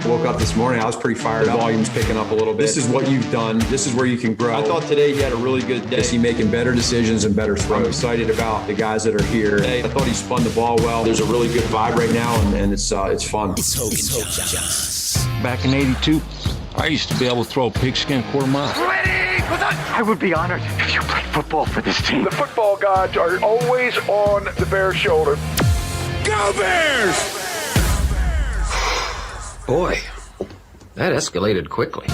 Woke up this morning, I was pretty fired up. Volume's picking up a little bit. This is what you've done. This is where you can grow. I thought today he had a really good day. He's making better decisions and better throws. I'm excited about the guys that are here. I thought he spun the ball well. There's a really good vibe right now, and it's fun. It's Hoge Jahns. Back in '82, I used to be able to throw a pigskin quarter mile. I would be honored if you played football for this team. The football gods are always on the Bears' shoulder. Go Bears! Boy, that escalated quickly.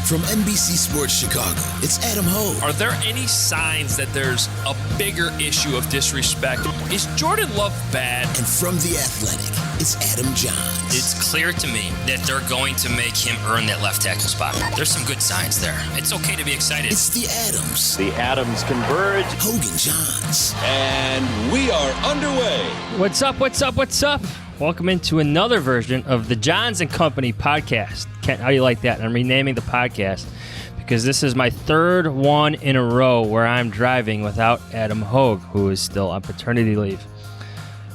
From NBC Sports Chicago, it's Adam Hoge. Are there any signs that there's a bigger issue of disrespect? Is Jordan Love bad? And from The Athletic, it's Adam Jahns. It's clear to me that they're going to make him earn that left tackle spot. There's some good signs there. It's okay to be excited. It's The Adams. The Adams converge. Hoge Jahns. And we are underway. What's up? Welcome into another version of the Johns & Company podcast. Kent, how do you like that? I'm renaming the podcast because this is my third one in a row where I'm driving without Adam Hoge, who is still on paternity leave.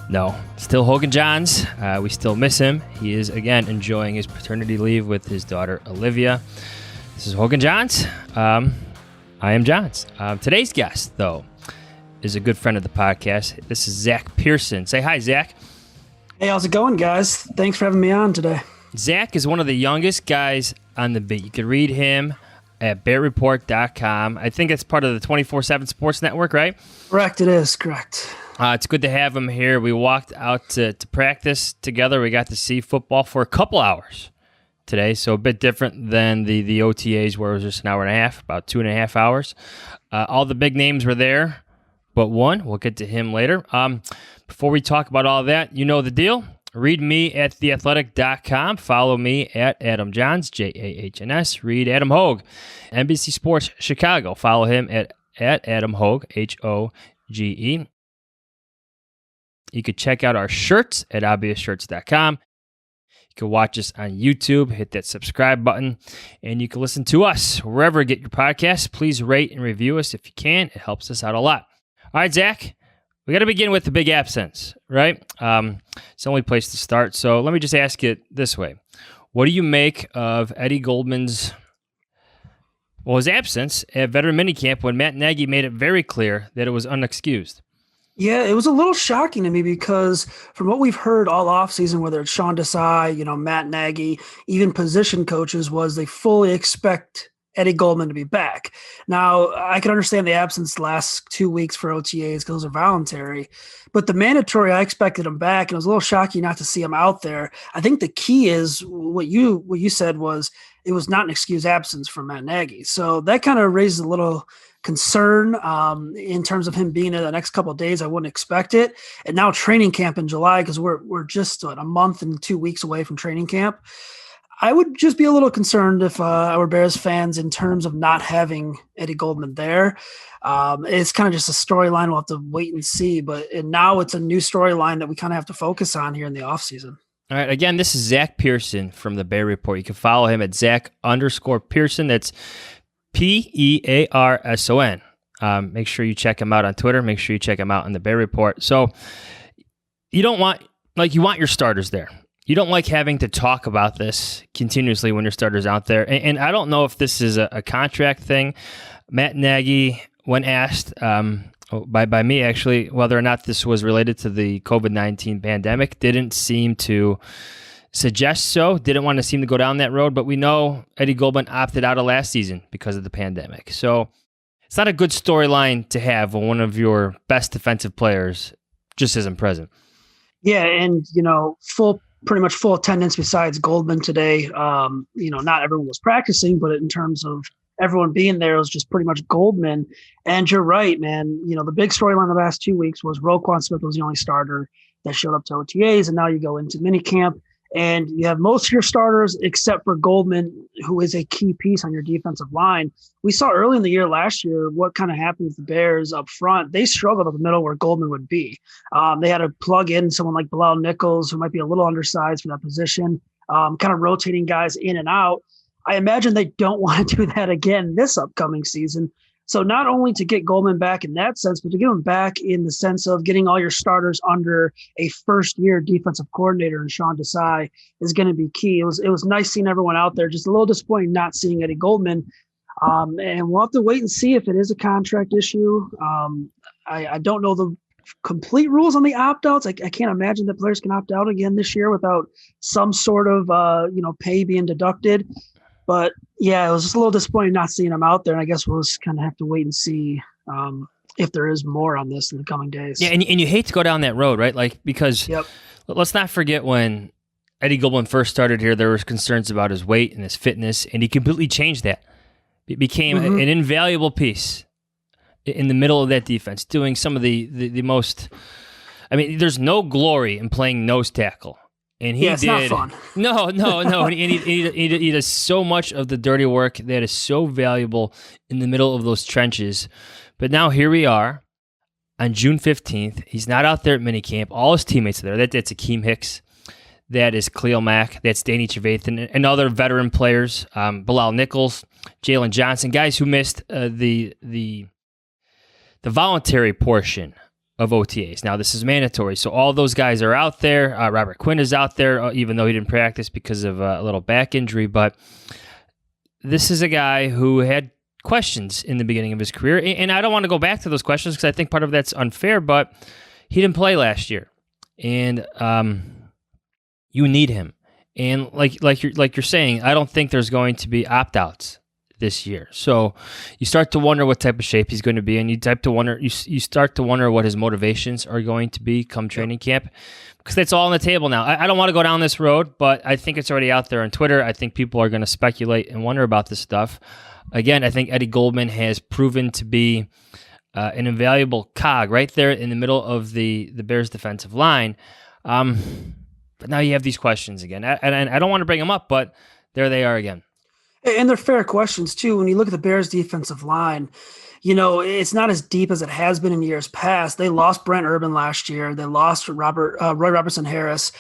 No, still Hoge Jahns. We still miss him. He is, again, enjoying his paternity leave with his daughter, Olivia. This is Hoge Jahns. I am Jahns. Today's guest, though, is a good friend of the podcast. This is Zach Pearson. Say hi, Zach. Hey, how's it going, guys? Thanks for having me on today. Zach is one of the youngest guys on the beat. You can read him at bearreport.com. I think it's part of the 24/7 Sports Network, right? Correct, it is. Correct. It's good to have him here. We walked out to practice together. We got to see football for a couple hours today, so a bit different than the OTAs where it was just an hour and a half, about 2.5 hours. All the big names were there, but one. We'll get to him later. Before we talk about all that, you know the deal. Read me at theathletic.com. Follow me at Adam Jahns, Jahns. Read Adam Hoge, NBC Sports Chicago. Follow him at Adam Hoge, Hoge. You could check out our shirts at obviousshirts.com. You can watch us on YouTube. Hit that subscribe button. And you can listen to us wherever you get your podcasts. Please rate and review us if you can. It helps us out a lot. All right, Zach. We got to begin with the big absence, right? It's the only place to start. So let me just ask it this way. What do you make of Eddie Goldman's, his absence at veteran minicamp when Matt Nagy made it very clear that it was unexcused? Yeah, it was a little shocking to me because from what we've heard all offseason, whether it's Sean Desai, Matt Nagy, even position coaches, was they fully expect Eddie Goldman to be back. Now, I can understand the absence the last 2 weeks for OTAs because those are voluntary, but the mandatory, I expected him back, and it was a little shocking not to see him out there. I think the key is what you said was it was not an excused absence for Matt Nagy. So that kind of raises a little concern in terms of him being there the next couple of days. I wouldn't expect it. And now training camp in July, because we're just a month and 2 weeks away from training camp. I would just be a little concerned if I were Bears fans in terms of not having Eddie Goldman there. It's kind of just a storyline we'll have to wait and see. And now it's a new storyline that we kind of have to focus on here in the offseason. All right. Again, this is Zach Pearson from the Bear Report. You can follow him at Zach_Pearson. That's Pearson. Make sure you check him out on Twitter. Make sure you check him out on the Bear Report. So you want your starters there. You don't like having to talk about this continuously when your starter's out there. And I don't know if this is a contract thing. Matt Nagy, when asked by me, actually, whether or not this was related to the COVID-19 pandemic, didn't seem to suggest so, didn't want to seem to go down that road. But we know Eddie Goldman opted out of last season because of the pandemic. So it's not a good storyline to have when one of your best defensive players just isn't present. Yeah, and, pretty much full attendance besides Goldman today. Not everyone was practicing, but in terms of everyone being there, it was just pretty much Goldman. And you're right, man. The big storyline the last 2 weeks was Roquan Smith was the only starter that showed up to OTAs, and now you go into minicamp, and you have most of your starters except for Goldman, who is a key piece on your defensive line. We saw early in the year last year what kind of happened with the Bears up front. They struggled up the middle where Goldman would be. They had to plug in someone like Bilal Nichols, who might be a little undersized for that position, kind of rotating guys in and out. I imagine they don't want to do that again this upcoming season. So not only to get Goldman back in that sense, but to get him back in the sense of getting all your starters under a first-year defensive coordinator and Sean Desai is going to be key. It was nice seeing everyone out there. Just a little disappointing not seeing Eddie Goldman. And we'll have to wait and see if it is a contract issue. I don't know the complete rules on the opt-outs. I can't imagine that players can opt out again this year without some sort of pay being deducted. But yeah, it was just a little disappointing not seeing him out there. And I guess we'll just kind of have to wait and see if there is more on this in the coming days. Yeah, and you hate to go down that road, right? Like, because let's not forget when Eddie Goldman first started here, there was concerns about his weight and his fitness, and he completely changed that. It became an invaluable piece in the middle of that defense, doing some of the most. I mean, there's no glory in playing nose tackle, and he it's not fun. No, and he does so much of the dirty work that is so valuable in the middle of those trenches. But now here we are on June 15th. He's not out there at minicamp. All his teammates are there. That's Akeem Hicks. That is Khalil Mack. That's Danny Trevathan and other veteran players. Bilal Nichols, Jalen Johnson, guys who missed the voluntary portion of OTAs. Now, this is mandatory, so all those guys are out there. Robert Quinn is out there, even though he didn't practice because of a little back injury. But this is a guy who had questions in the beginning of his career, and I don't want to go back to those questions because I think part of that's unfair, but he didn't play last year, and you need him. And like you're saying, I don't think there's going to be opt-outs this year. So you start to wonder what type of shape he's going to be, and you start to wonder what his motivations are going to be come training camp, because that's all on the table now. I don't want to go down this road, but I think it's already out there on Twitter. I think people are going to speculate and wonder about this stuff. Again, I think Eddie Goldman has proven to be an invaluable cog right there in the middle of the Bears defensive line. But now you have these questions again. And I don't want to bring them up, but there they are again. And they're fair questions, too. When you look at the Bears' defensive line, it's not as deep as it has been in years past. They lost Brent Urban last year. They lost Roy Robertson Harris.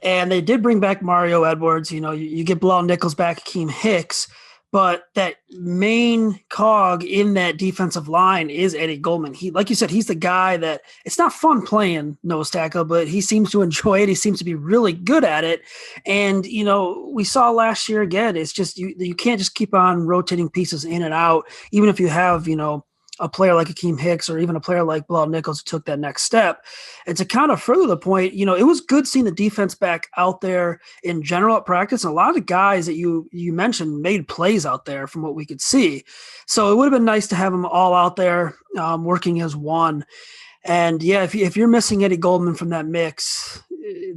And they did bring back Mario Edwards. You get Bilal Nichols back, Akeem Hicks. But that main cog in that defensive line is Eddie Goldman. He, like you said, he's the guy that it's not fun playing nose tackle, but he seems to enjoy it. He seems to be really good at it. And, we saw last year again, it's just you can't just keep on rotating pieces in and out, even if you have, a player like Akeem Hicks or even a player like Bilal Nichols who took that next step. And to kind of further the point, it was good seeing the defense back out there in general at practice. And a lot of the guys that you mentioned made plays out there from what we could see. So it would have been nice to have them all out there working as one. And yeah, if you're missing Eddie Goldman from that mix,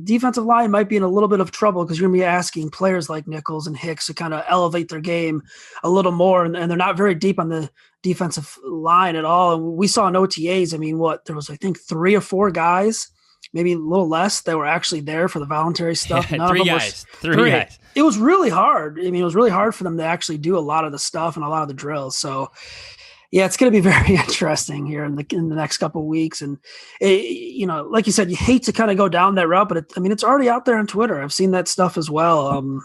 defensive line might be in a little bit of trouble because you're going to be asking players like Nichols and Hicks to kind of elevate their game a little more. And they're not very deep on the defensive line at all. And we saw in OTAs, there was, I think, 3 or 4 guys, maybe a little less, that were actually there for the voluntary stuff. Yeah, three guys. It was really hard. It was really hard for them to actually do a lot of the stuff and a lot of the drills. So yeah, it's going to be very interesting here in the next couple of weeks. And, like you said, you hate to kind of go down that route, but it's already out there on Twitter. I've seen that stuff as well,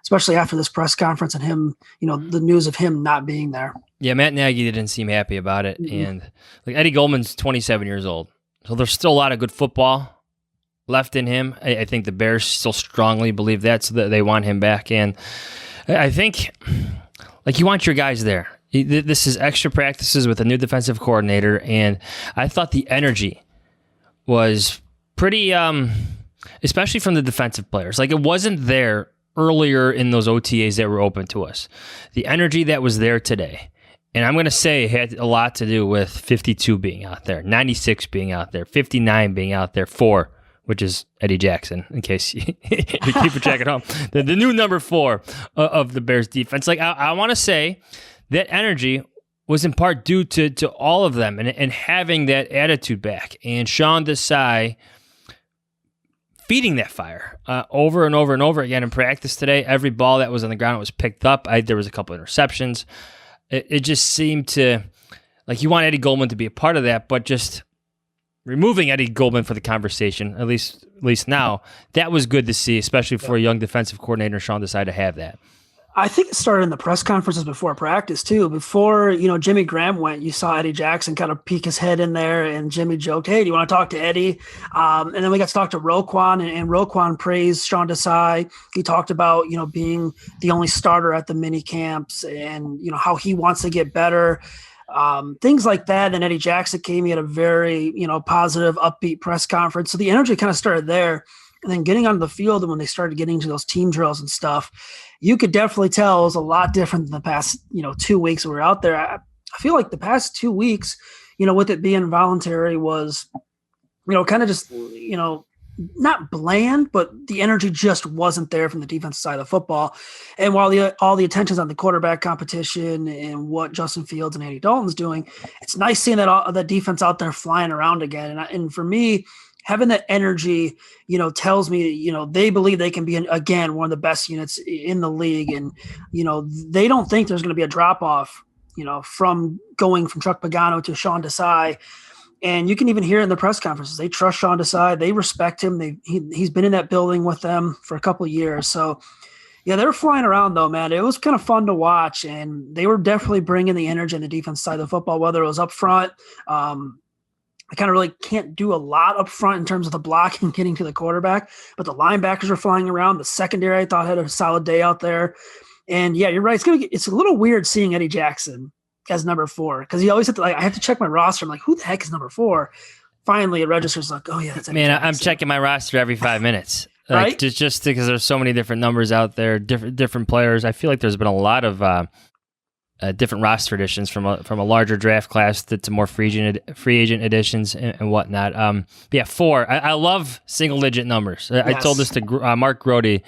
especially after this press conference and him, the news of him not being there. Yeah, Matt Nagy didn't seem happy about it. Mm-hmm. And Eddie Goldman's 27 years old. So there's still a lot of good football left in him. I think the Bears still strongly believe that, so that they want him back. And I think, you want your guys there. This is extra practices with a new defensive coordinator, and I thought the energy was pretty, especially from the defensive players. It wasn't there earlier in those OTAs that were open to us. The energy that was there today, and I'm going to say it had a lot to do with 52 being out there, 96 being out there, 59 being out there, 4, which is Eddie Jackson, in case you keep track at home. The new number 4 of the Bears defense. I want to say that energy was in part due to all of them and having that attitude back. And Sean Desai feeding that fire over and over and over again in practice today. Every ball that was on the ground was picked up. There was a couple of interceptions. It just seemed to, you want Eddie Goldman to be a part of that, but just removing Eddie Goldman for the conversation, at least now, that was good to see, especially for a young defensive coordinator, Sean Desai, to have that. I think it started in the press conferences before practice too. Before, Jimmy Graham went, you saw Eddie Jackson kind of peek his head in there, and Jimmy joked, "Hey, do you want to talk to Eddie?" And then we got to talk to Roquan, and Roquan praised Sean Desai. He talked about, being the only starter at the mini camps and, how he wants to get better. Things like that. And Eddie Jackson came. He had a very, positive, upbeat press conference. So the energy kind of started there. And then getting onto the field, and when they started getting into those team drills and stuff, you could definitely tell it was a lot different than the past, 2 weeks we were out there. I feel like the past 2 weeks, with it being voluntary was, kind of just, not bland, but the energy just wasn't there from the defensive side of the football. And while all the attention's on the quarterback competition and what Justin Fields and Andy Dalton's doing, it's nice seeing that defense out there flying around again. And for me, having that energy, tells me, they believe they can be, again, one of the best units in the league. And, they don't think there's going to be a drop off, from going from Chuck Pagano to Sean Desai. And you can even hear it in the press conferences. They trust Sean Desai. They respect him. He's been in that building with them for a couple of years. So, yeah, they were flying around, though, man. It was kind of fun to watch. And they were definitely bringing the energy on the defense side of the football, whether it was up front. I kind of really can't do a lot up front in terms of the blocking, getting to the quarterback, but the linebackers were flying around. The secondary, I thought, had a solid day out there. And yeah, you're right. It's a little weird seeing Eddie Jackson as number 4, because he always had to, I have to check my roster. I'm like, who the heck is number 4? Finally, it registers like, oh yeah, that's Eddie Jackson. I'm checking my roster every 5 minutes, right? Just because there's so many different numbers out there, different players. I feel like there's been a lot of different roster additions from a larger draft class to more free agent additions and whatnot. 4. I love single digit numbers. Yes. I told this to Mark Grody,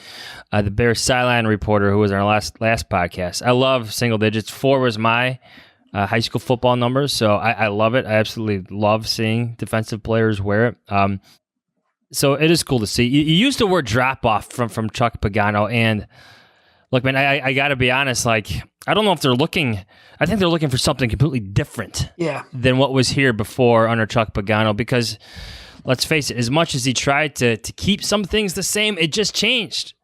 the Bears sideline reporter, who was on our last podcast. I love single digits. 4 was my high school football numbers, so I love it. I absolutely love seeing defensive players wear it. So it is cool to see. You used the word drop off from Chuck Pagano, and look, man, I got to be honest. I don't know if they're looking. I think they're looking for something completely different than what was here before under Chuck Pagano. Because let's face it, as much as he tried to keep some things the same, it just changed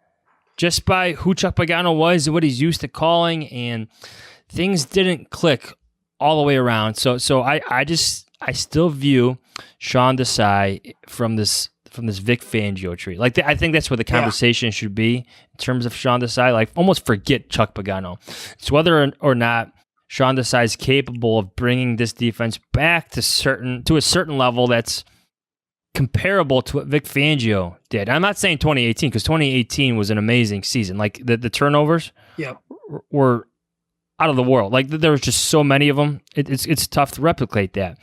just by who Chuck Pagano was and what he's used to calling, and things didn't click all the way around. So I still view Sean Desai from this Vic Fangio tree. I think that's what the conversation should be in terms of Sean Desai. Almost forget Chuck Pagano. It's whether or not Sean Desai is capable of bringing this defense back to a certain level that's comparable to what Vic Fangio did. I'm not saying 2018, because 2018 was an amazing season. The turnovers were out of the world. There was just so many of them. It's tough to replicate that.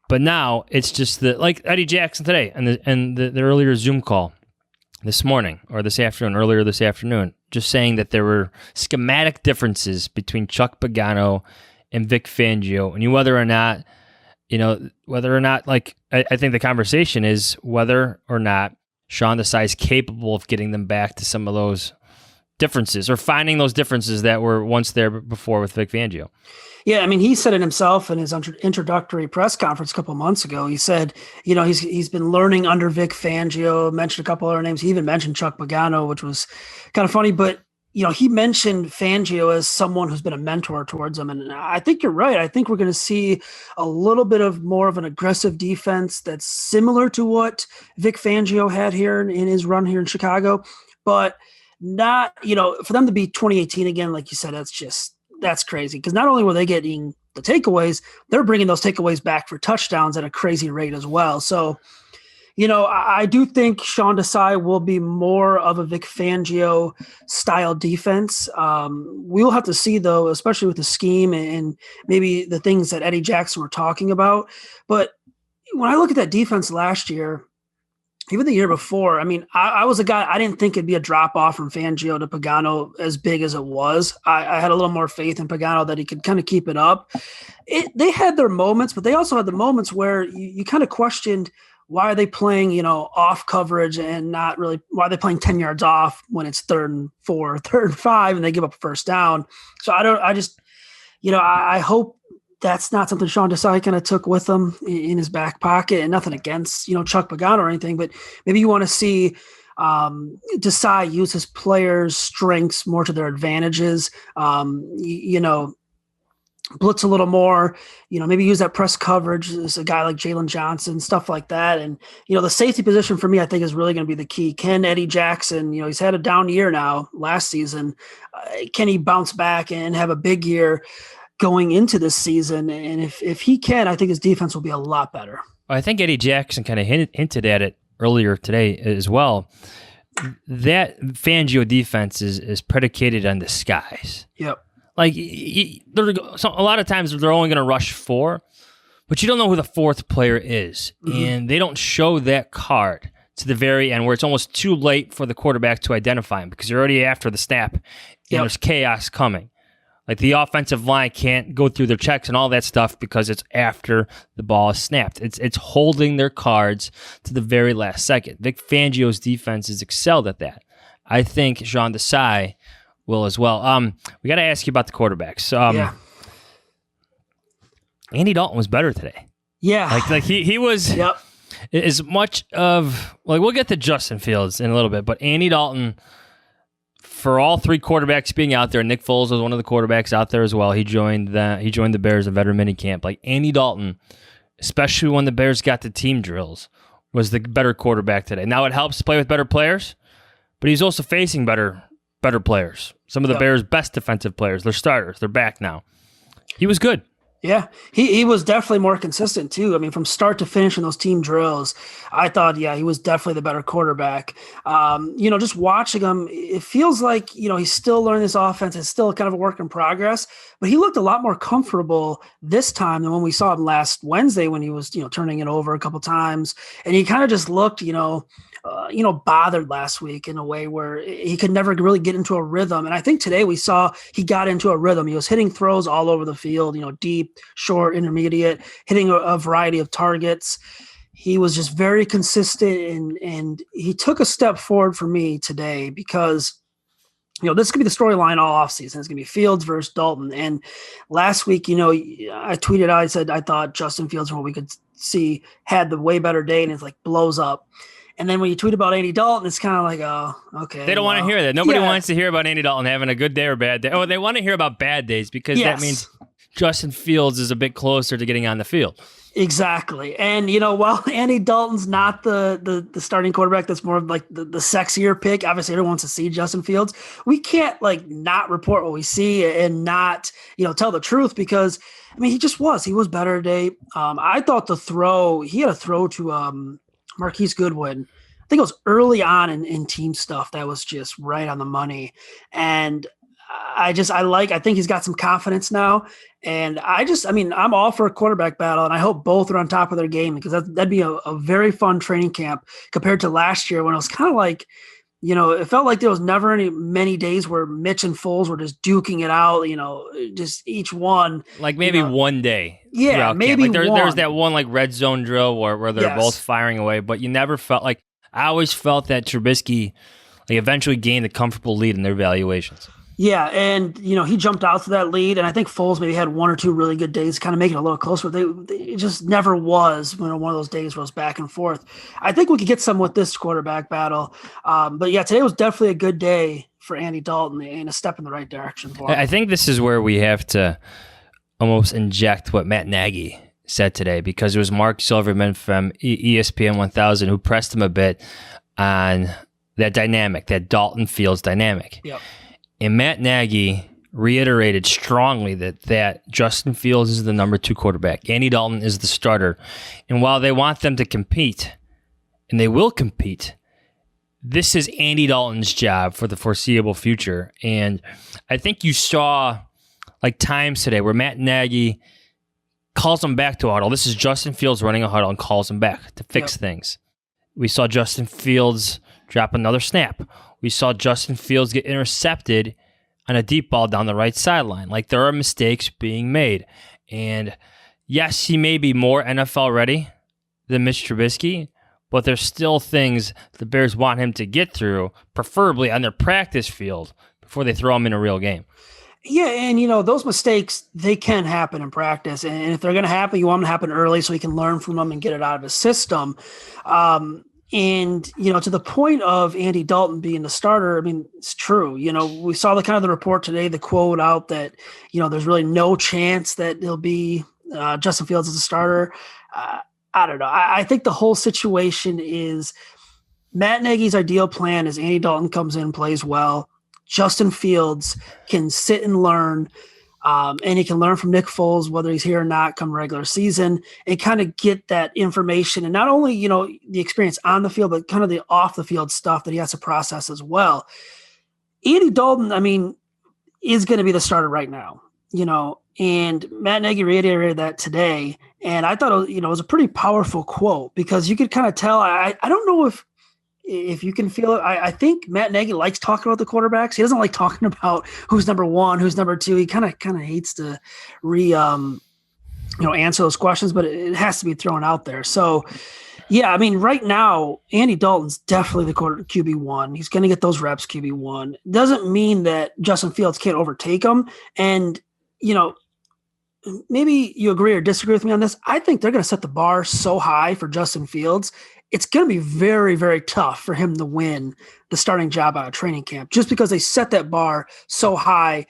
But now it's just like Eddie Jackson today and the earlier Zoom call this morning or earlier this afternoon, just saying that there were schematic differences between Chuck Pagano and Vic Fangio, and whether or not, I think the conversation is whether or not Sean Desai is capable of getting them back to some of those differences, or finding those differences that were once there before with Vic Fangio. Yeah, I mean, he said it himself in his introductory press conference a couple of months ago. He said, he's been learning under Vic Fangio, mentioned a couple other names. He even mentioned Chuck Pagano, which was kind of funny. But, he mentioned Fangio as someone who's been a mentor towards him. And I think you're right. I think we're going to see a little bit of more of an aggressive defense that's similar to what Vic Fangio had here in his run here in Chicago. But not, for them to be 2018 again, like you said, that's crazy, because not only were they getting the takeaways, they're bringing those takeaways back for touchdowns at a crazy rate as well. So, I do think Sean Desai will be more of a Vic Fangio style defense. We'll have to see, though, especially with the scheme and maybe the things that Eddie Jackson were talking about. But when I look at that defense last year, even the year before, I mean, I was a guy, I didn't think it'd be a drop off from Fangio to Pagano as big as it was. I had a little more faith in Pagano that he could kind of keep it up. They had their moments, but they also had the moments where you kind of questioned, why are they playing, off coverage and not really, why are they playing 10 yards off when it's 3rd and 4, 3rd and 5, and they give up a first down. So I hope that's not something Sean Desai kind of took with him in his back pocket, and nothing against, Chuck Pagano or anything, but maybe you want to see Desai use his players' strengths more to their advantages. Blitz a little more, maybe use that press coverage as a guy like Jalen Johnson, stuff like that. And, the safety position for me, I think is really going to be the key. Can Eddie Jackson, he's had a down year now last season. Can he bounce back and have a big year going into this season? And if he can, I think his defense will be a lot better. I think Eddie Jackson kind of hinted at it earlier today as well. That Fangio defense is predicated on disguise. Yep. Like, a lot of times they're only going to rush 4, but you don't know who the 4th player is. Mm-hmm. And they don't show that card to the very end where it's almost too late for the quarterback to identify him because you're already after the snap and there's chaos coming. Like, the offensive line can't go through their checks and all that stuff because it's after the ball is snapped. It's holding their cards to the very last second. Vic Fangio's defense has excelled at that. I think Jean Desai will as well. We got to ask you about the quarterbacks. Andy Dalton was better today. Yeah. Like he was as much of, like, we'll get to Justin Fields in a little bit, but Andy Dalton, for all 3 quarterbacks being out there, Nick Foles was one of the quarterbacks out there as well. He joined the Bears in veteran minicamp. Like, Andy Dalton, especially when the Bears got the team drills, was the better quarterback today. Now, it helps to play with better players, but he's also facing better players. Some of the Bears' best defensive players. They're starters. They're back now. He was good. Yeah, he was definitely more consistent too. I mean, from start to finish in those team drills, I thought, he was definitely the better quarterback. Just watching him, it feels like, he's still learning this offense. It's still kind of a work in progress, but he looked a lot more comfortable this time than when we saw him last Wednesday when he was, turning it over a couple times. And he kind of just looked, bothered last week in a way where he could never really get into a rhythm. And I think today we saw he got into a rhythm. He was hitting throws all over the field, deep, short, intermediate, hitting a variety of targets. He was just very consistent and he took a step forward for me today because this could be the storyline all offseason. It's going to be Fields versus Dalton. And last week, I tweeted out, I said, I thought Justin Fields, from what we could see, had the way better day, and it's like blows up. And then when you tweet about Andy Dalton, it's kind of like, oh, okay. They don't want to hear that. Nobody wants to hear about Andy Dalton having a good day or bad day. Oh, they want to hear about bad days because that means Justin Fields is a bit closer to getting on the field. Exactly. And, while Andy Dalton's not the starting quarterback, that's more of like the sexier pick. Obviously, everyone wants to see Justin Fields. We can't not report what we see and not, tell the truth because, he just was. He was better today. I thought he had a throw to Marquise Goodwin. I think it was early on in team stuff that was just right on the money. And I think he's got some confidence now. And I'm all for a quarterback battle, and I hope both are on top of their game because that'd be a very fun training camp compared to last year when it was kind of like, it felt like there was never many days where Mitch and Foles were just duking it out, just each one. Like maybe one day. Yeah, maybe like there's that one like red zone drill where they're both firing away, but you never felt like – I always felt that Trubisky eventually gained a comfortable lead in their evaluations. Yeah, and, he jumped out to that lead, and I think Foles maybe had 1 or 2 really good days, kind of making it a little closer. It just never was one of those days where it was back and forth. I think we could get some with this quarterback battle. But, today was definitely a good day for Andy Dalton and a step in the right direction for him. I think this is where we have to almost inject what Matt Nagy said today because it was Mark Silverman from ESPN 1000 who pressed him a bit on that dynamic, that Dalton Fields dynamic. Yep. And Matt Nagy reiterated strongly that Justin Fields is the number 2 quarterback. Andy Dalton is the starter. And while they want them to compete, and they will compete, this is Andy Dalton's job for the foreseeable future. And I think you saw times today where Matt Nagy calls him back to a huddle. This is Justin Fields running a huddle and calls him back to fix things. We saw Justin Fields drop another snap. We saw Justin Fields get intercepted on a deep ball down the right sideline. There are mistakes being made. And yes, he may be more NFL ready than Mitch Trubisky, but there's still things the Bears want him to get through, preferably on their practice field, before they throw him in a real game. Yeah, and those mistakes, they can happen in practice. And if they're going to happen, you want them to happen early so he can learn from them and get it out of his system. And, to the point of Andy Dalton being the starter, I mean, it's true. We saw the kind of the report today, the quote out that, there's really no chance that it'll be Justin Fields as a starter. I don't know. I think the whole situation is Matt Nagy's ideal plan is Andy Dalton comes in, plays well. Justin Fields can sit and learn, and he can learn from Nick Foles, whether he's here or not, come regular season, and kind of get that information. And not only, the experience on the field, but kind of the off the field stuff that he has to process as well. Andy Dalton, I mean, is going to be the starter right now, and Matt Nagy reiterated that today. And I thought, it was a pretty powerful quote because you could kind of tell, I don't know if you can feel it. I think Matt Nagy likes talking about the quarterbacks. He doesn't like talking about who's number one, who's number two. He kind of hates to answer those questions, but it has to be thrown out there. So, yeah, I mean, right now, Andy Dalton's definitely the QB1. He's going to get those reps QB1. Doesn't mean that Justin Fields can't overtake him. And, maybe you agree or disagree with me on this. I think they're going to set the bar so high for Justin Fields. It's going to be very, very tough for him to win the starting job out of training camp just because they set that bar so high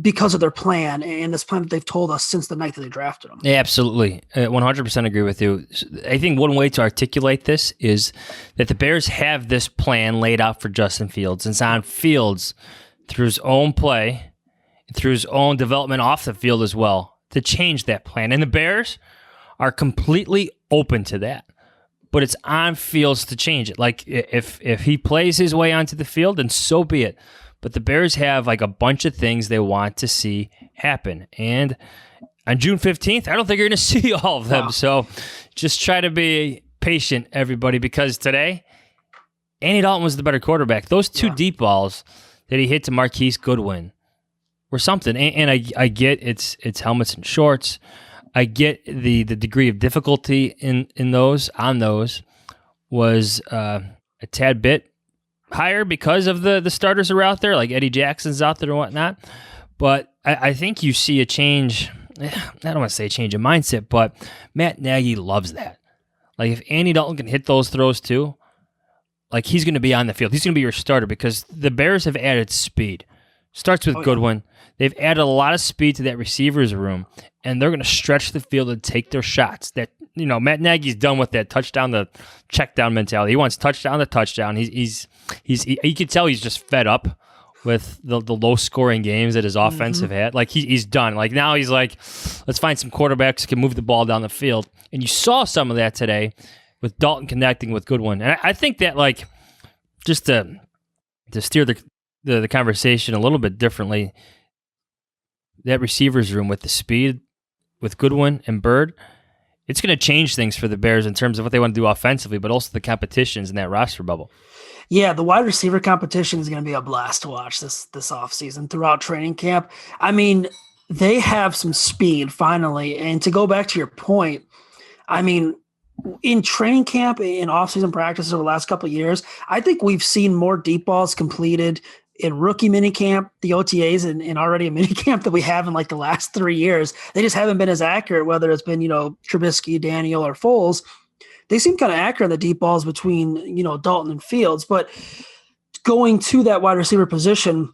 because of their plan and this plan that they've told us since the night that they drafted him. Yeah, absolutely. 100% agree with you. I think one way to articulate this is that the Bears have this plan laid out for Justin Fields. It's on Fields through his own play, through his own development off the field as well, to change that plan. And the Bears are completely open to that. But it's on Fields to change it. Like, if he plays his way onto the field, then so be it. But the Bears have, like, a bunch of things they want to see happen. And on June 15th, I don't think you're going to see all of them. Wow. So just try to be patient, everybody, because today, Andy Dalton was the better quarterback. Those two deep balls that he hit to Marquise Goodwin were something. And I get it's helmets and shorts. I get the degree of difficulty in those was a tad bit higher because of the starters are out there, like Eddie Jackson's out there and whatnot. But I think you see a change. I don't want to say a change of mindset, but Matt Nagy loves that. Like, if Andy Dalton can hit those throws too, like, he's going to be on the field. He's going to be your starter because the Bears have added speed. Starts with Goodwin. They've added a lot of speed to that receivers room, and they're going to stretch the field and take their shots. That, Matt Nagy's done with that touchdown to check down mentality. He wants touchdown to touchdown. He's you can tell he's just fed up with the low scoring games that his offensive had. Like, he's done. Like, now he's like, let's find some quarterbacks who can move the ball down the field. And you saw some of that today with Dalton connecting with Goodwin. And I think that, like, just to steer the conversation a little bit differently, that receivers room with the speed with Goodwin and Bird, it's going to change things for the Bears in terms of what they want to do offensively, but also the competitions in that roster bubble. Yeah, the wide receiver competition is going to be a blast to watch this offseason throughout training camp. I mean, they have some speed finally. And to go back to your point, I mean, in training camp, in offseason practices over the last couple of years, I think we've seen more deep balls completed in rookie minicamp, the OTAs, and already a minicamp that we have in like the last 3 years. They just haven't been as accurate, whether it's been, Trubisky, Daniel, or Foles. They seem kind of accurate on the deep balls between, Dalton and Fields. But going to that wide receiver position,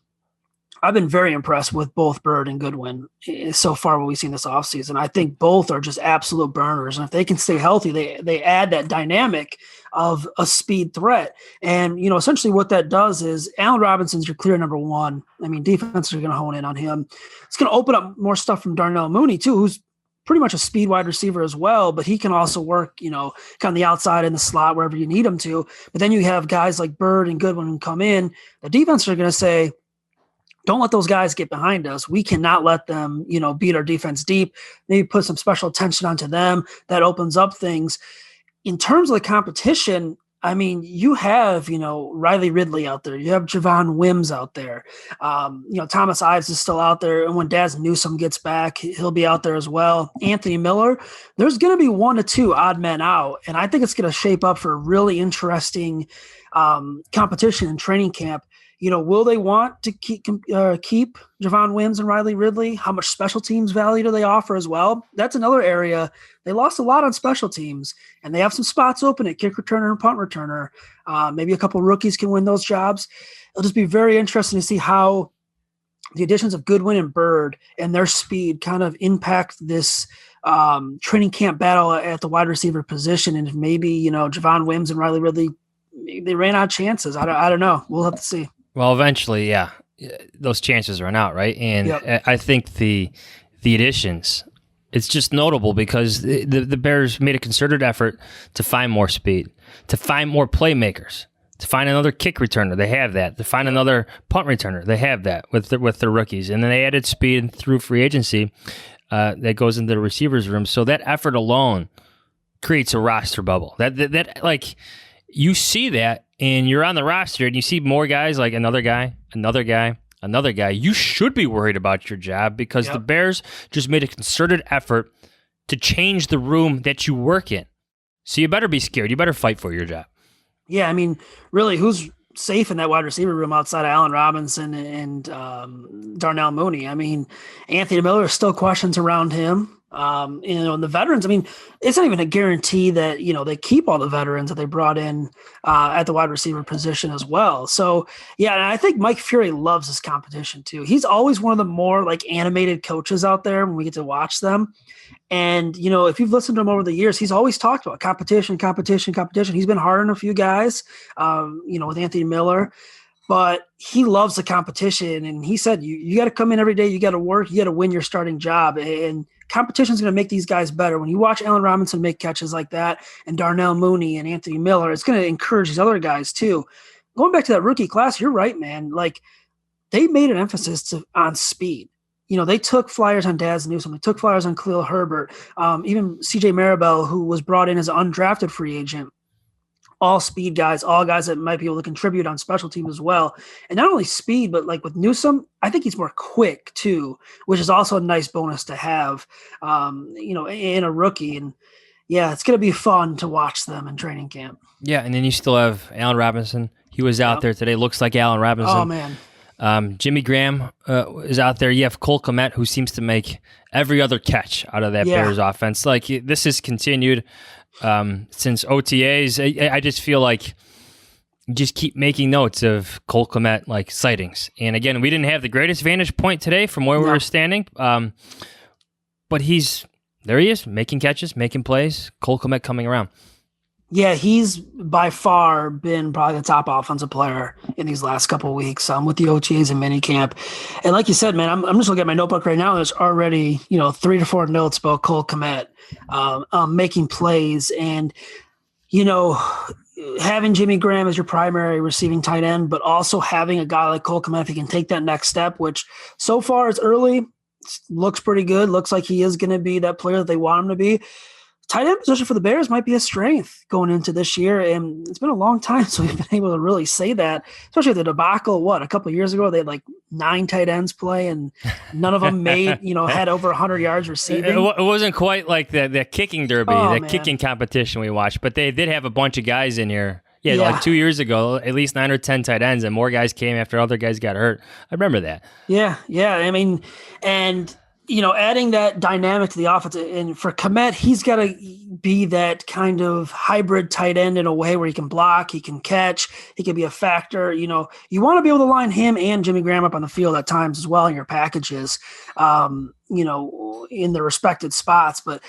I've been very impressed with both Bird and Goodwin so far what we've seen this offseason. I think both are just absolute burners. And if they can stay healthy, they add that dynamic of a speed threat. And, essentially what that does is Allen Robinson's your clear number one. I mean, defenses are going to hone in on him. It's going to open up more stuff from Darnell Mooney too, who's pretty much a speed wide receiver as well, but he can also work, kind of the outside in the slot wherever you need him to. But then you have guys like Bird and Goodwin who come in. The defense are going to say, don't let those guys get behind us. We cannot let them, beat our defense deep. Maybe put some special attention onto them. That opens up things. In terms of the competition, I mean, you have, Riley Ridley out there. You have Javon Wims out there. Thomas Ives is still out there. And when Daz Newsome gets back, he'll be out there as well. Anthony Miller, there's going to be 1 to 2 odd men out. And I think it's going to shape up for a really interesting competition in training camp. Will they want to keep Javon Wims and Riley Ridley? How much special teams value do they offer as well? That's another area. They lost a lot on special teams, and they have some spots open at kick returner and punt returner. Maybe a couple rookies can win those jobs. It'll just be very interesting to see how the additions of Goodwin and Bird and their speed kind of impact this training camp battle at the wide receiver position. And if maybe, Javon Wims and Riley Ridley, they ran out of chances. I don't know. We'll have to see. Well, eventually, yeah, those chances run out, right? And I think the additions, it's just notable because the Bears made a concerted effort to find more speed, to find more playmakers, to find another kick returner. They have that. To find another punt returner. They have that with their rookies. And then they added speed through free agency that goes into the receivers room. So that effort alone creates a roster bubble. That like you see that. And you're on the roster and you see more guys like another guy. You should be worried about your job because the Bears just made a concerted effort to change the room that you work in. So you better be scared. You better fight for your job. Yeah, I mean, really, who's safe in that wide receiver room outside of Allen Robinson and Darnell Mooney? I mean, Anthony Miller, still questions around him. And the veterans, I mean, it's not even a guarantee that, they keep all the veterans that they brought in at the wide receiver position as well. So, yeah, and I think Mike Fury loves this competition too. He's always one of the more like animated coaches out there when we get to watch them. And, if you've listened to him over the years, he's always talked about competition. He's been hard on a few guys, with Anthony Miller. But he loves the competition, and he said, you got to come in every day, you got to work, you got to win your starting job, and competition is going to make these guys better. When you watch Allen Robinson make catches like that, and Darnell Mooney and Anthony Miller, it's going to encourage these other guys too. Going back to that rookie class, you're right, man. Like, they made an emphasis on speed. They took flyers on Daz Newsome. They took flyers on Khalil Herbert. Even C.J. Maribel, who was brought in as an undrafted free agent. All speed guys, all guys that might be able to contribute on special teams as well. And not only speed, but like with Newsome, I think he's more quick too, which is also a nice bonus to have, in a rookie. And yeah, it's going to be fun to watch them in training camp. Yeah, and then you still have Allen Robinson. He was out there today. Looks like Allen Robinson. Oh, man. Jimmy Graham is out there. You have Cole Kmet, who seems to make every other catch out of that Bears offense. Like, this is continued since OTAs. I just feel like you just keep making notes of Cole Kmet like sightings. And again, we didn't have the greatest vantage point today from where we were standing, but there he is, making catches, making plays. Cole Kmet coming around. Yeah, he's by far been probably the top offensive player in these last couple of weeks with the OTAs and minicamp. And like you said, man, I'm just looking at my notebook right now. There's already 3 to 4 notes about Cole Kmet making plays. And, having Jimmy Graham as your primary receiving tight end, but also having a guy like Cole Kmet, if he can take that next step, which so far is early, looks pretty good. Looks like he is going to be that player that they want him to be. Tight end position for the Bears might be a strength going into this year, and it's been a long time since we've been able to really say that, especially the debacle, a couple of years ago, they had like 9 tight ends play, and none of them made, had over 100 yards receiving. It wasn't quite like the kicking derby, kicking competition we watched, but they did have a bunch of guys in here. Yeah, like 2 years ago, at least 9 or 10 tight ends, and more guys came after other guys got hurt. I remember that. Yeah. I mean, and adding that dynamic to the offense, and for Kmet, he's got to be that kind of hybrid tight end in a way where he can block, he can catch, he can be a factor. You want to be able to line him and Jimmy Graham up on the field at times as well in your packages, in their respected spots. But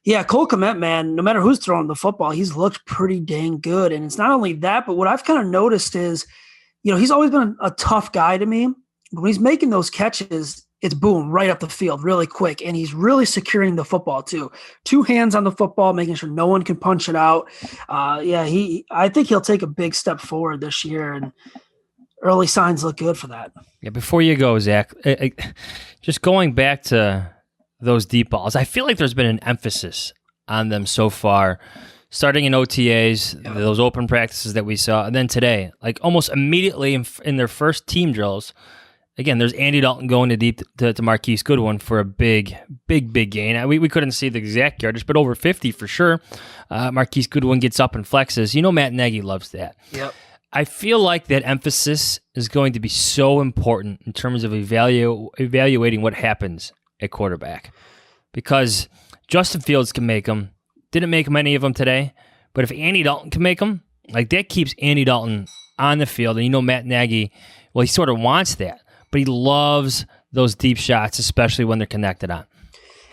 yeah, Cole Kmet, man, no matter who's throwing the football, he's looked pretty dang good. And it's not only that, but what I've kind of noticed is, he's always been a tough guy to me, but when he's making those catches, it's boom, right up the field really quick. And he's really securing the football too. 2 hands on the football, making sure no one can punch it out. I think he'll take a big step forward this year, and early signs look good for that. Yeah, before you go, Zach, just going back to those deep balls, I feel like there's been an emphasis on them so far, starting in OTAs, those open practices that we saw, and then today, like almost immediately in their first team drills. Again, there's Andy Dalton going to deep to Marquise Goodwin for a big gain. We couldn't see the exact yardage, but over 50 for sure. Marquise Goodwin gets up and flexes. Matt Nagy loves that. Yep. I feel like that emphasis is going to be so important in terms of evaluating what happens at quarterback, because Justin Fields can make them. Didn't make many of them today, but if Andy Dalton can make them, like that keeps Andy Dalton on the field. And Matt Nagy, well, he sort of wants that, but he loves those deep shots, especially when they're connected on.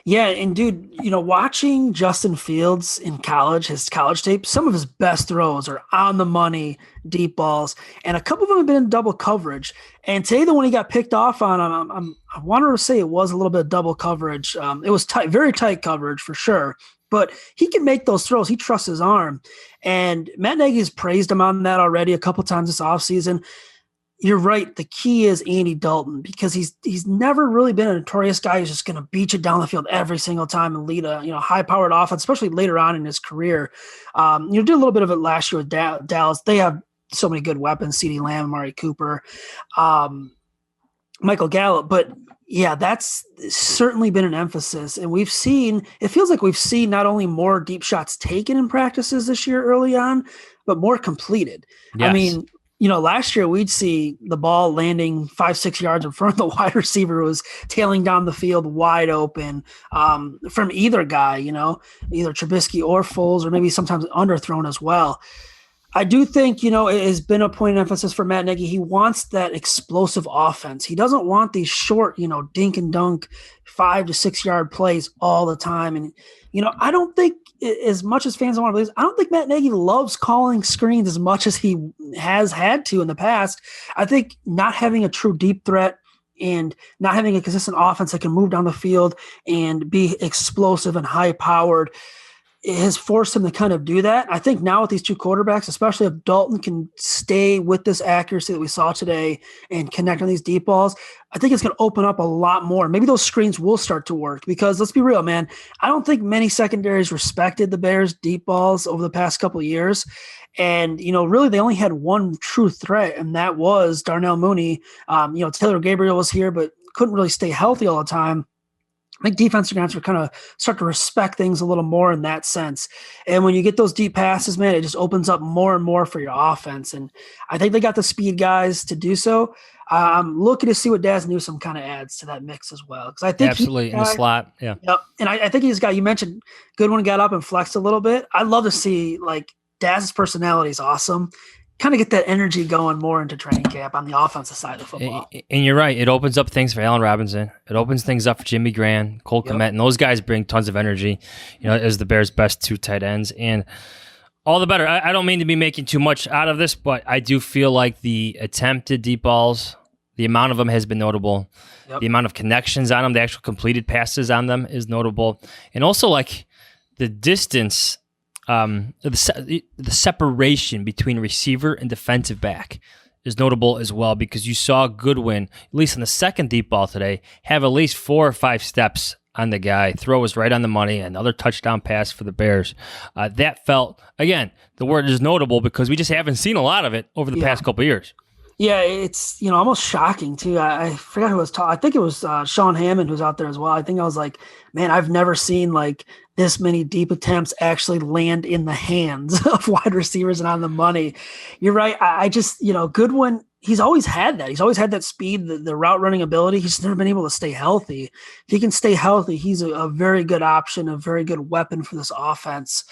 Yeah, and dude, watching Justin Fields in college, his college tape, some of his best throws are on the money, deep balls, and a couple of them have been in double coverage. And today, the one he got picked off on, I wanted to say it was a little bit of double coverage. It was tight, very tight coverage for sure. But he can make those throws. He trusts his arm. And Matt Nagy has praised him on that already a couple times this offseason. You're right. The key is Andy Dalton, because he's never really been a notorious guy who's just going to beat you down the field every single time and lead a high-powered offense, especially later on in his career. Did a little bit of it last year with Dallas. They have so many good weapons: CeeDee Lamb, Amari Cooper, Michael Gallup. But yeah, that's certainly been an emphasis. And it feels like we've seen not only more deep shots taken in practices this year early on, but more completed. Yes. I mean, last year we'd see the ball landing 5-6 yards in front of the wide receiver who was tailing down the field wide open from either guy, either Trubisky or Foles, or maybe sometimes underthrown as well. I do think, it has been a point of emphasis for Matt Nagy. He wants that explosive offense. He doesn't want these short, dink and dunk 5 to 6 yard plays all the time. And, I don't think, as much as fans want to believe, I don't think Matt Nagy loves calling screens as much as he has had to in the past. I think not having a true deep threat and not having a consistent offense that can move down the field and be explosive and high powered, it has forced him to kind of do that. I think now with these two quarterbacks, especially if Dalton can stay with this accuracy that we saw today and connect on these deep balls, I think it's going to open up a lot more. Maybe those screens will start to work, because let's be real, man. I don't think many secondaries respected the Bears' deep balls over the past couple of years. And, really they only had one true threat, and that was Darnell Mooney. Taylor Gabriel was here, but couldn't really stay healthy all the time. I think defense are going to have to kind of start to respect things a little more in that sense. And when you get those deep passes, man, it just opens up more and more for your offense. And I think they got the speed guys to do so. I'm looking to see what Daz Newsome kind of adds to that mix as well. Because I think absolutely in the slot. Yeah. Yep. And I think he's got, you mentioned Goodwin got up and flexed a little bit. I'd love to see, Daz's personality is awesome. Kind of get that energy going more into training camp on the offensive side of football. And you're right. It opens up things for Allen Robinson. It opens things up for Jimmy Graham, Cole Kmet, and those guys bring tons of energy, as the Bears' best two tight ends. And all the better. I don't mean to be making too much out of this, but I do feel like the attempted deep balls, the amount of them has been notable. Yep. The amount of connections on them, the actual completed passes on them is notable. And also, the distance, the separation between receiver and defensive back is notable as well, because you saw Goodwin, at least in the second deep ball today, have at least 4 or 5 steps on the guy. Throw was right on the money. Another touchdown pass for the Bears. That felt, again, the word is notable because we just haven't seen a lot of it over the past couple of years. Yeah, it's almost shocking too. I forgot who was talking. I think it was Sean Hammond who's out there as well. I think I was like, man, I've never seen this many deep attempts actually land in the hands of wide receivers and on the money. You're right. I just, Goodwin, he's always had that. He's always had that speed, the route running ability. He's never been able to stay healthy. If he can stay healthy, he's a very good option, a very good weapon for this offense.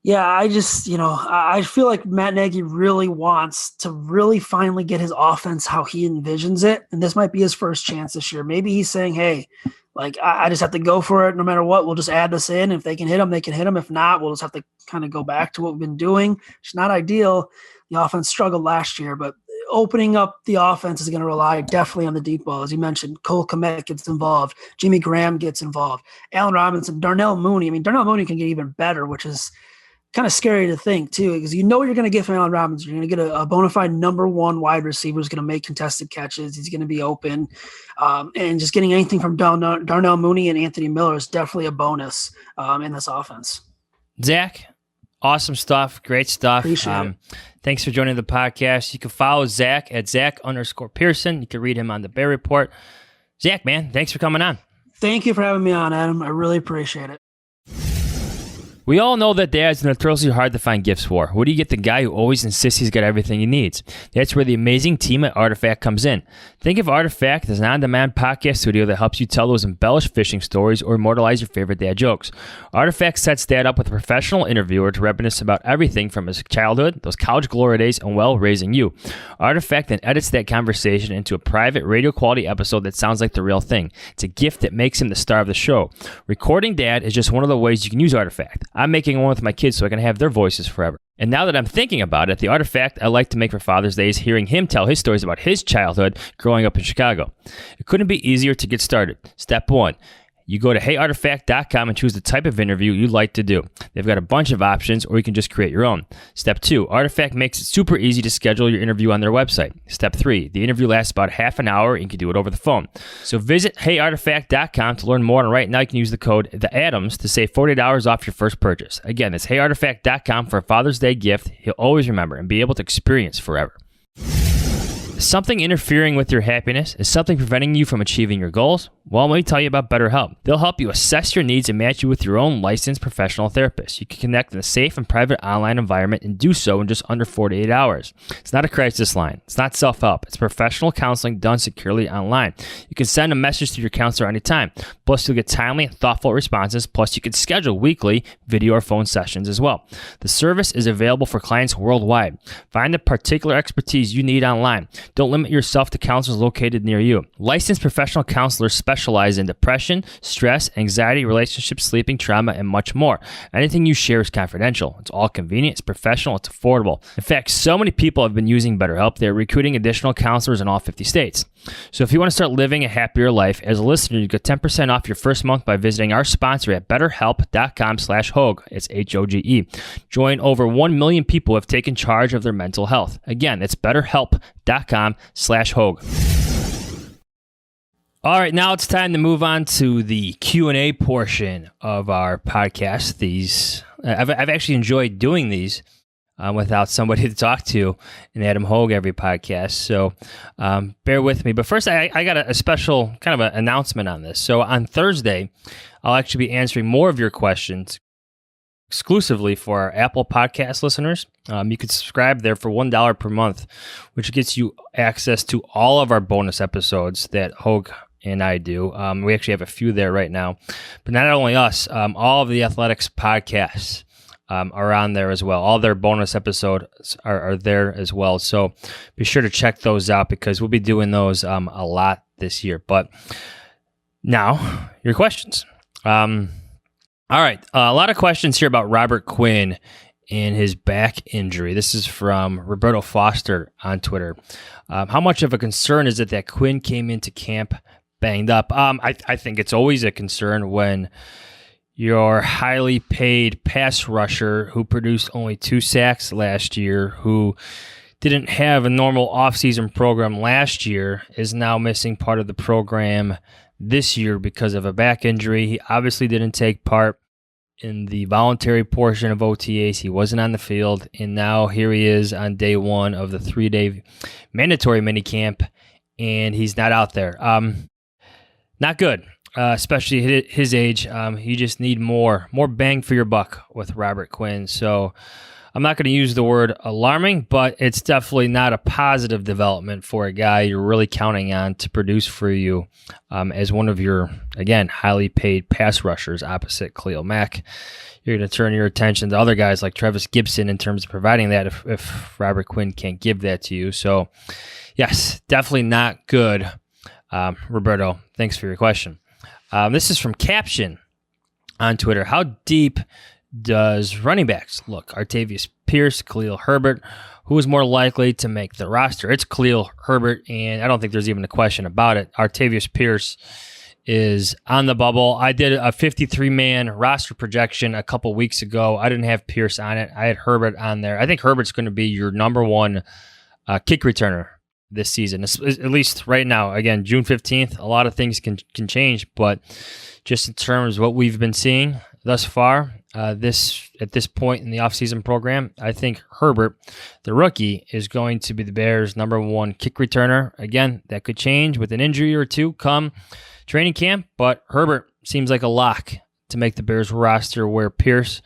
Yeah, I just, I feel like Matt Nagy really wants to really finally get his offense how he envisions it. And this might be his first chance this year. Maybe he's saying, hey, I just have to go for it no matter what. We'll just add this in. If they can hit him, they can hit him. If not, we'll just have to kind of go back to what we've been doing. It's not ideal. The offense struggled last year, but opening up the offense is going to rely definitely on the deep ball. As you mentioned, Cole Kmet gets involved. Jimmy Graham gets involved. Allen Robinson, Darnell Mooney. I mean, Darnell Mooney can get even better, which is kind of scary to think too, because what you're going to get from Allen Robinson. You're going to get a bona fide number one wide receiver who's going to make contested catches. He's going to be open. And just getting anything from Darnell Mooney and Anthony Miller is definitely a bonus in this offense. Zach, awesome stuff. Great stuff. Appreciate it. Thanks for joining the podcast. You can follow Zach at Zach_Pearson. You can read him on the Bear Report. Zach, man, thanks for coming on. Thank you for having me on, Adam. I really appreciate it. We all know that dads are notoriously hard to find gifts for. What do you get the guy who always insists he's got everything he needs? That's where the amazing team at Artifact comes in. Think of Artifact as an on-demand podcast studio that helps you tell those embellished fishing stories or immortalize your favorite dad jokes. Artifact sets dad up with a professional interviewer to reminisce about everything from his childhood, those college glory days, and raising you. Artifact then edits that conversation into a private radio-quality episode that sounds like the real thing. It's a gift that makes him the star of the show. Recording dad is just one of the ways you can use Artifact. I'm making one with my kids so I can have their voices forever. And now that I'm thinking about it, the Artifact I like to make for Father's Day is hearing him tell his stories about his childhood growing up in Chicago. It couldn't be easier to get started. Step 1. You go to heyartifact.com and choose the type of interview you'd like to do. They've got a bunch of options, or you can just create your own. Step 2, Artifact makes it super easy to schedule your interview on their website. Step 3, the interview lasts about half an hour and you can do it over the phone. So visit heyartifact.com to learn more, and right now you can use the code THEADAMS to save $40 off your first purchase. Again, that's heyartifact.com for a Father's Day gift he'll always remember and be able to experience forever. Something interfering with your happiness? Is something preventing you from achieving your goals? Well, let me tell you about BetterHelp. They'll help you assess your needs and match you with your own licensed professional therapist. You can connect in a safe and private online environment and do so in just under 48 hours. It's not a crisis line. It's not self-help. It's professional counseling done securely online. You can send a message to your counselor anytime. Plus, you'll get timely and thoughtful responses. Plus, you can schedule weekly video or phone sessions as well. The service is available for clients worldwide. Find the particular expertise you need online. Don't limit yourself to counselors located near you. Licensed professional counselors specialize in depression, stress, anxiety, relationships, sleeping, trauma, and much more. Anything you share is confidential. It's all convenient, it's professional, it's affordable. In fact, so many people have been using BetterHelp, they're recruiting additional counselors in all 50 states. So if you want to start living a happier life, as a listener, you get 10% off your first month by visiting our sponsor at betterhelp.com/Hoge. It's Hoge. Join over 1 million people who have taken charge of their mental health. Again, it's betterhelp.com/Hoge. All right, now it's time to move on to the Q&A portion of our podcast. I've actually enjoyed doing these without somebody to talk to in Adam Hoge every podcast. So bear with me. But first, I got a special kind of an announcement on this. So on Thursday, I'll actually be answering more of your questions exclusively for our Apple Podcast listeners. You can subscribe there for $1 per month, which gets you access to all of our bonus episodes that Hoge and I do. We actually have a few there right now. But not only us, all of the Athletics podcasts are on there as well. All their bonus episodes are there as well. So be sure to check those out because we'll be doing those a lot this year. But now, your questions. All right, a lot of questions here about Robert Quinn and his back injury. This is from Roberto Foster on Twitter. How much of a concern is it that Quinn came into camp banged up? I think it's always a concern when your highly paid pass rusher who produced only 2 sacks last year, who didn't have a normal offseason program last year, is now missing part of the program this year because of a back injury. He obviously didn't take part in the voluntary portion of OTAs. He wasn't on the field, and now here he is on day 1 of the 3-day mandatory minicamp, and he's not out there. Not good, especially at his age. You just need more bang for your buck with Robert Quinn. So I'm not going to use the word alarming, but it's definitely not a positive development for a guy you're really counting on to produce for you as one of your, again, highly paid pass rushers opposite Khalil Mack. You're going to turn your attention to other guys like Travis Gibson in terms of providing that if Robert Quinn can't give that to you. So, yes, definitely not good. Roberto, thanks for your question. This is from Caption on Twitter. How deep does running backs look? Artavius Pierce, Khalil Herbert. Who is more likely to make the roster? It's Khalil Herbert, and I don't think there's even a question about it. Artavius Pierce is on the bubble. I did a 53-man roster projection a couple weeks ago. I didn't have Pierce on it. I had Herbert on there. I think Herbert's going to be your number 1 kick returner this season, at least right now. Again, June 15th, a lot of things can change, but just in terms of what we've been seeing thus far, at this point in the offseason program, I think Herbert, the rookie, is going to be the Bears' number 1 kick returner. Again, that could change with an injury or two come training camp, but Herbert seems like a lock to make the Bears roster, where Pierce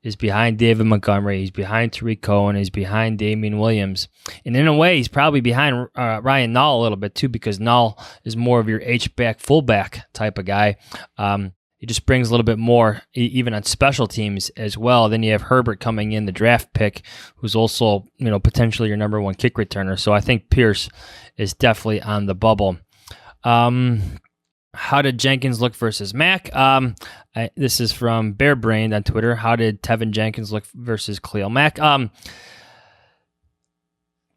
is behind David Montgomery. He's behind Tariq Cohen. He's behind Damian Williams. And in a way, he's probably behind Ryan Nall a little bit too, because Nall is more of your H-back, fullback type of guy. He just brings a little bit more, even on special teams as well. Then you have Herbert coming in, the draft pick, who's also, potentially your number one kick returner. So I think Pierce is definitely on the bubble. How did Jenkins look versus Mack? This is from Bear Brain on Twitter. How did Tevin Jenkins look versus Khalil Mack? I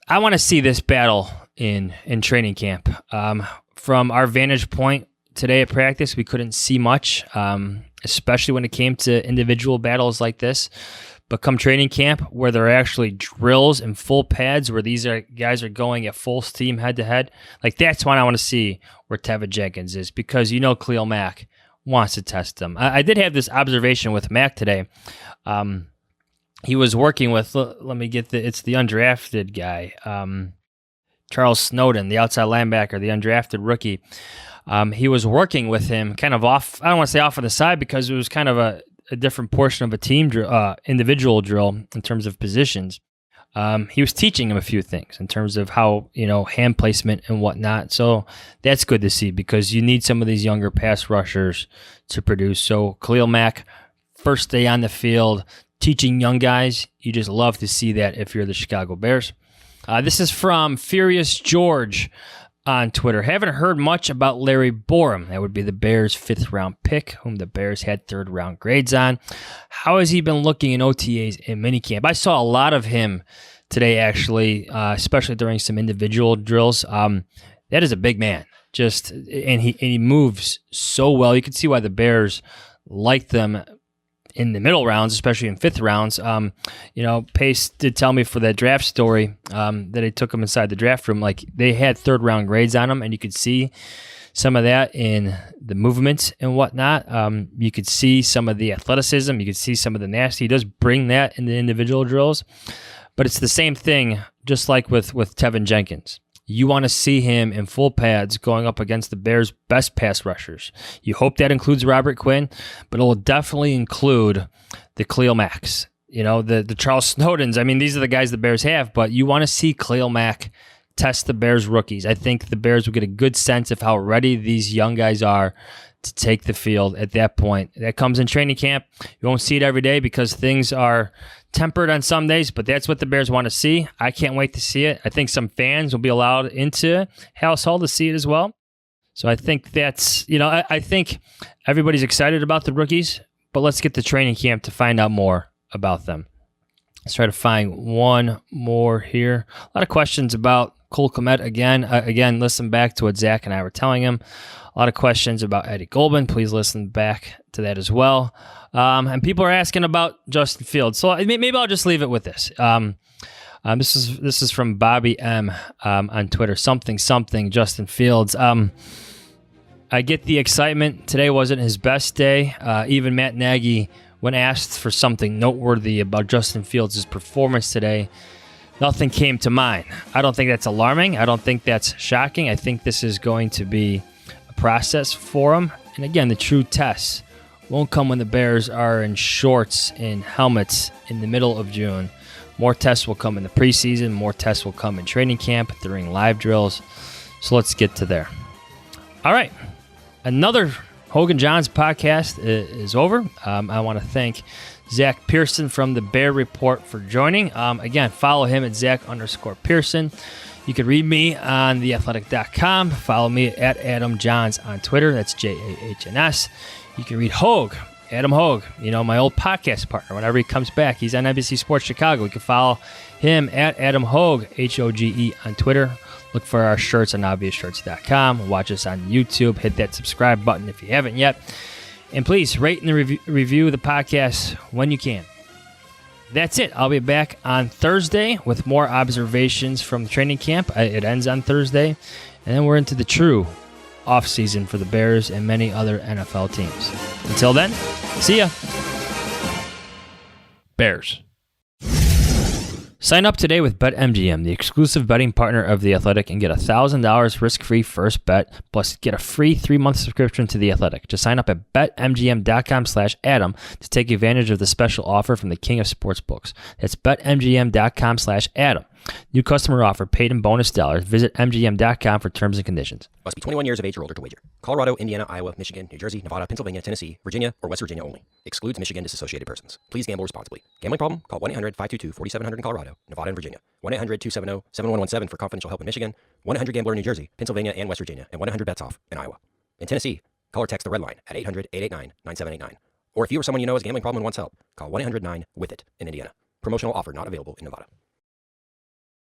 want to see this battle in training camp. From our vantage point today at practice, we couldn't see much, especially when it came to individual battles like this. But come training camp, where there are actually drills and full pads, where these guys are going at full steam head-to-head, like that's when I want to see where Tevin Jenkins is, because Khalil Mack wants to test them. I did have this observation with Mack today. He was working with, it's the undrafted guy, Charles Snowden, the outside linebacker, the undrafted rookie. He was working with him kind of off, I don't want to say off on the side, because it was kind of a different portion of a team drill, individual drill in terms of positions. He was teaching him a few things in terms of how, hand placement and whatnot. So that's good to see, because you need some of these younger pass rushers to produce. So Khalil Mack, first day on the field, teaching young guys. You just love to see that if you're the Chicago Bears. This is from Furious George on Twitter. Haven't heard much about Larry Borum. That would be the Bears' 5th-round pick, whom the Bears had 3rd-round grades on. How has he been looking in OTAs and minicamp? I saw a lot of him today, actually, especially during some individual drills. That is a big man, and he moves so well. You can see why the Bears like them in the middle rounds, especially in 5th rounds. Pace did tell me for that draft story that they took him inside the draft room. Like, they had 3rd-round grades on him, and you could see some of that in the movements and whatnot. You could see some of the athleticism. You could see some of the nasty. He does bring that in the individual drills, but it's the same thing, just like with Tevin Jenkins. You want to see him in full pads going up against the Bears' best pass rushers. You hope that includes Robert Quinn, but it will definitely include the Khalil Macks, the Charles Snowdens. I mean, these are the guys the Bears have, but you want to see Khalil Mack test the Bears' rookies. I think the Bears will get a good sense of how ready these young guys are to take the field at that point. That comes in training camp. You won't see it every day because things are tempered on some days, but that's what the Bears want to see. I can't wait to see it. I think some fans will be allowed into Halas Hall to see it as well. So I think that's, I think everybody's excited about the rookies, but let's get to training camp to find out more about them. Let's try to find one more here. A lot of questions about Cole Kmet again. Again, listen back to what Zach and I were telling him. A lot of questions about Eddie Goldman. Please listen back to that as well. And people are asking about Justin Fields. So maybe I'll just leave it with this. This is from Bobby M on Twitter. Something Justin Fields. I get the excitement. Today wasn't his best day. Even Matt Nagy, when asked for something noteworthy about Justin Fields' performance today, nothing came to mind. I don't think that's alarming. I don't think that's shocking. I think this is going to be a process for him. And again, the true test won't come when the Bears are in shorts and helmets in the middle of June. More tests will come in the preseason. More tests will come in training camp during live drills. So let's get to there. All right. Another Hoge Jahns podcast is over. I want to thank Zach Pearson from the Bear Report for joining. Again, follow him at Zach_Pearson. You can read me on theathletic.com. Follow me at Adam Johns on Twitter. That's JAHNS. You can read Hoge, Adam Hoge, my old podcast partner. Whenever he comes back, he's on NBC Sports Chicago. You can follow him at Adam Hoge, Hoge, on Twitter. Look for our shirts on obviousshirts.com. Watch us on YouTube. Hit that subscribe button if you haven't yet. And please rate and review the podcast when you can. That's it. I'll be back on Thursday with more observations from the training camp. It ends on Thursday. And then we're into the true offseason for the Bears and many other NFL teams. Until then, see ya. Bears. Sign up today with BetMGM, the exclusive betting partner of The Athletic, and get $1,000 risk-free first bet, plus get a free 3-month subscription to The Athletic. Just sign up at BetMGM.com/Adam to take advantage of the special offer from the king of sportsbooks. That's BetMGM.com/Adam. New customer offer, paid in bonus dollars. Visit MGM.com for terms and conditions. Must be 21 years of age or older to wager. Colorado, Indiana, Iowa, Michigan, New Jersey, Nevada, Pennsylvania, Tennessee, Virginia, or West Virginia only. Excludes Michigan disassociated persons. Please gamble responsibly. Gambling problem? Call 1-800-522-4700 in Colorado, Nevada, and Virginia. 1-800-270-7117 for confidential help in Michigan. 1-800-GAMBLER in New Jersey, Pennsylvania, and West Virginia. And 1-800-BETS-OFF in Iowa. In Tennessee, call or text the Red Line at 800-889-9789. Or if you or someone you know has a gambling problem and wants help, call 1-800-9-WITH-IT in Indiana. Promotional offer not available in Nevada.